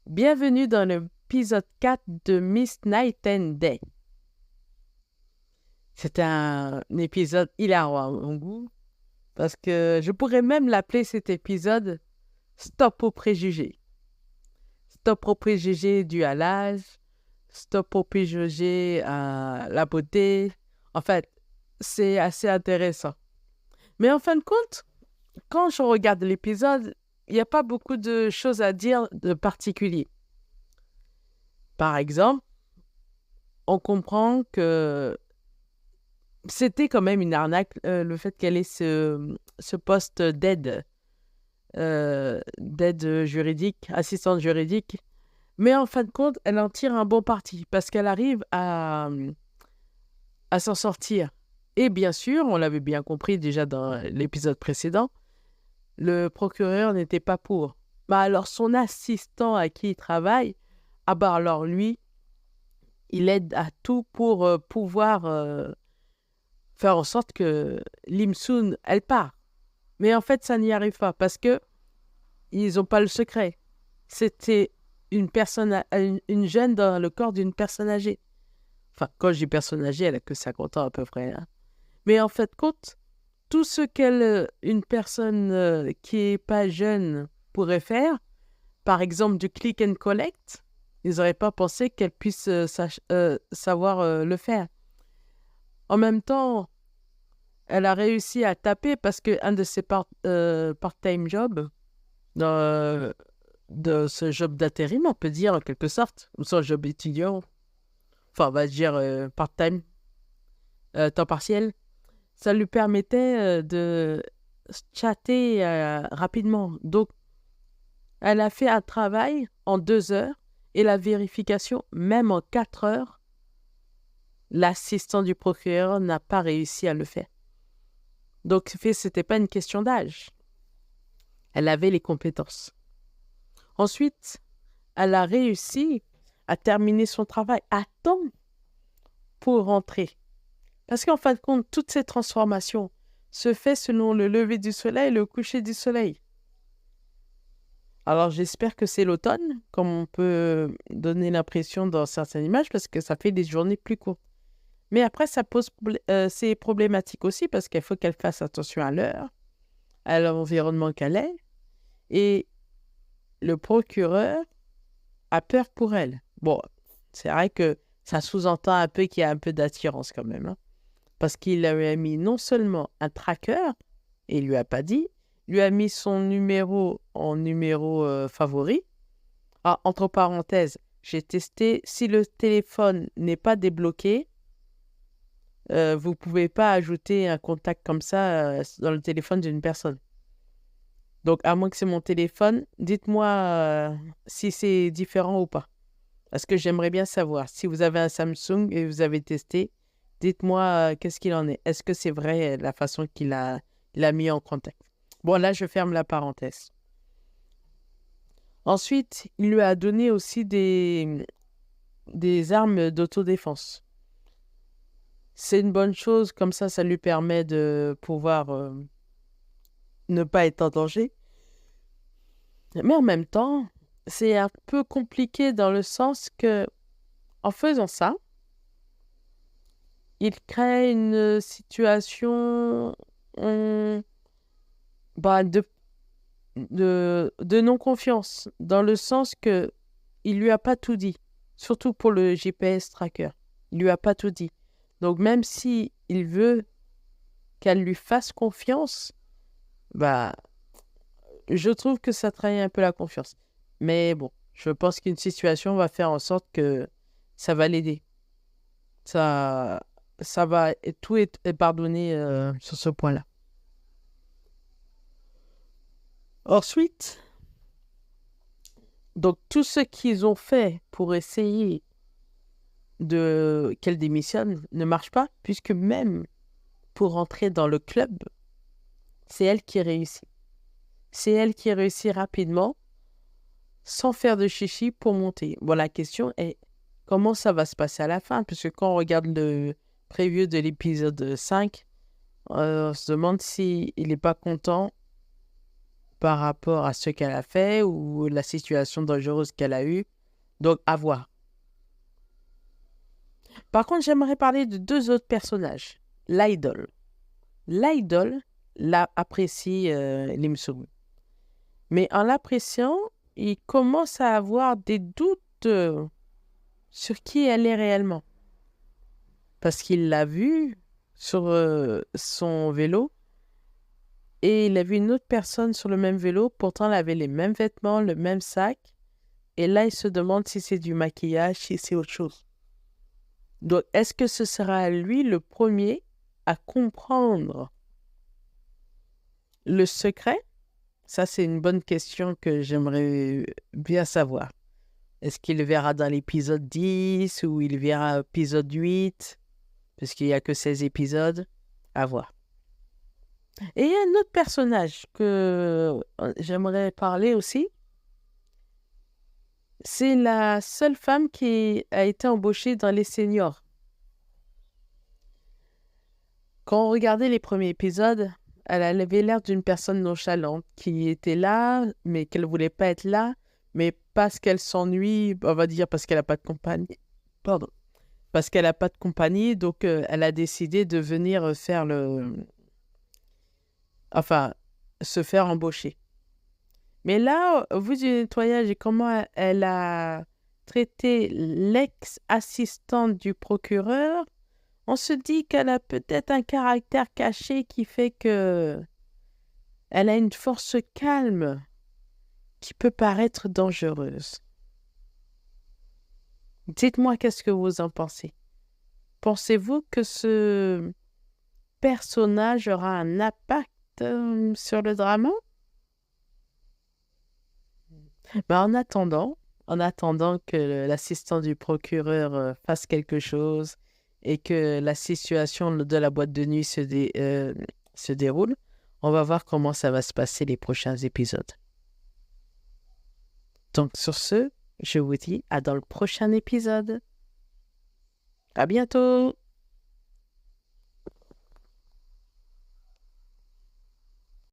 Bienvenue dans l'épisode 4 de Miss Night and Day. C'est un épisode hilarant à mon goût parce que je pourrais même l'appeler cet épisode Stop aux préjugés. Stop aux préjugés dus à l'âge, stop aux préjugés à la beauté. En fait, c'est assez intéressant. Mais en fin de compte, quand je regarde l'épisode, il n'y a pas beaucoup de choses à dire de particulier. Par exemple, on comprend que c'était quand même une arnaque, le fait qu'elle ait ce poste d'aide juridique, assistante juridique. Mais en fin de compte, elle en tire un bon parti parce qu'elle arrive à s'en sortir. Et bien sûr, on l'avait bien compris déjà dans l'épisode précédent, le procureur n'était pas pour. Bah alors, son assistant à qui il travaille, ah bah alors lui, il aide à tout pour pouvoir faire en sorte que Lim Soon, elle part. Mais en fait, ça n'y arrive pas parce que ils n'ont pas le secret. C'était une jeune dans le corps d'une personne âgée. Enfin, quand je dis personne âgée, elle a que 50 ans à peu près. Hein. Mais en fait, compte, tout ce une personne qui est pas jeune pourrait faire, par exemple du click and collect, ils n'auraient pas pensé qu'elle puisse savoir le faire. En même temps, elle a réussi à taper parce qu'un de ses part-time jobs, de ce job d'intérim, on peut dire en quelque sorte, ou son job étudiant, enfin on va dire part-time, temps partiel, ça lui permettait de chatter rapidement. Donc, elle a fait un travail en 2 heures et la vérification, même en 4 heures, l'assistant du procureur n'a pas réussi à le faire. Donc, c'était pas une question d'âge. Elle avait les compétences. Ensuite, elle a réussi à terminer son travail à temps pour rentrer. Parce qu'en fin de compte, toutes ces transformations se font selon le lever du soleil et le coucher du soleil. Alors, j'espère que c'est l'automne, comme on peut donner l'impression dans certaines images, parce que ça fait des journées plus courtes. Mais après, c'est problématique aussi, parce qu'il faut qu'elle fasse attention à l'heure, à l'environnement qu'elle est, et le procureur a peur pour elle. Bon, c'est vrai que ça sous-entend un peu qu'il y a un peu d'attirance quand même, hein, parce qu'il lui a mis non seulement un tracker, et il lui a pas dit, il lui a mis son numéro en numéro favori. Ah, entre parenthèses, j'ai testé, si le téléphone n'est pas débloqué, vous ne pouvez pas ajouter un contact comme ça dans le téléphone d'une personne. Donc, à moins que c'est mon téléphone, dites-moi si c'est différent ou pas. Parce que j'aimerais bien savoir. Si vous avez un Samsung et vous avez testé, dites-moi qu'est-ce qu'il en est. Est-ce que c'est vrai la façon qu'il a mis en contact? Bon, là, je ferme la parenthèse. Ensuite, il lui a donné aussi des armes d'autodéfense. C'est une bonne chose, comme ça lui permet de pouvoir ne pas être en danger. Mais en même temps, c'est un peu compliqué dans le sens que, en faisant ça, il crée une situation de non-confiance, dans le sens que il lui a pas tout dit, surtout pour le GPS tracker. Il lui a pas tout dit. Donc même si il veut qu'elle lui fasse confiance, bah, je trouve que ça trahit un peu la confiance. Mais bon, je pense qu'une situation va faire en sorte que ça va l'aider. Ça, ça va, et tout est pardonné sur ce point-là. Ensuite, donc tout ce qu'ils ont fait pour essayer qu'elle démissionne ne marche pas, puisque même pour rentrer dans le club, c'est elle qui réussit. C'est elle qui réussit rapidement, sans faire de chichi, pour monter. Bon, la question est, comment ça va se passer à la fin? Puisque quand on regarde le preview de l'épisode 5, on se demande s'il n'est pas content par rapport à ce qu'elle a fait ou la situation dangereuse qu'elle a eue. Donc, à voir. Par contre, j'aimerais parler de deux autres personnages. L'idole. L'idole apprécie Lim Sung. Mais en l'appréciant, il commence à avoir des doutes sur qui elle est réellement. Parce qu'il l'a vue sur son vélo et il a vu une autre personne sur le même vélo. Pourtant, elle avait les mêmes vêtements, le même sac. Et là, il se demande si c'est du maquillage, si c'est autre chose. Donc, est-ce que ce sera lui le premier à comprendre le secret? Ça, c'est une bonne question que j'aimerais bien savoir. Est-ce qu'il le verra dans l'épisode 10 ou il verra l'épisode 8? Parce qu'il n'y a que 16 épisodes. À voir. Et il y a un autre personnage que j'aimerais parler aussi. C'est la seule femme qui a été embauchée dans les seniors. Quand on regardait les premiers épisodes, elle avait l'air d'une personne nonchalante qui était là, mais qu'elle ne voulait pas être là, mais parce qu'elle s'ennuie, on va dire parce qu'elle n'a pas de compagnie. Pardon. Parce qu'elle n'a pas de compagnie, donc elle a décidé de venir faire Enfin, se faire embaucher. Mais là, au vu du nettoyage et comment elle a traité l'ex-assistante du procureur, on se dit qu'elle a peut-être un caractère caché qui fait que elle a une force calme qui peut paraître dangereuse. Dites-moi qu'est-ce que vous en pensez. Pensez-vous que ce personnage aura un impact sur le drama? Mais en attendant que l'assistant du procureur fasse quelque chose et que la situation de la boîte de nuit se déroule, on va voir comment ça va se passer les prochains épisodes. Donc sur ce, je vous dis à dans le prochain épisode. À bientôt!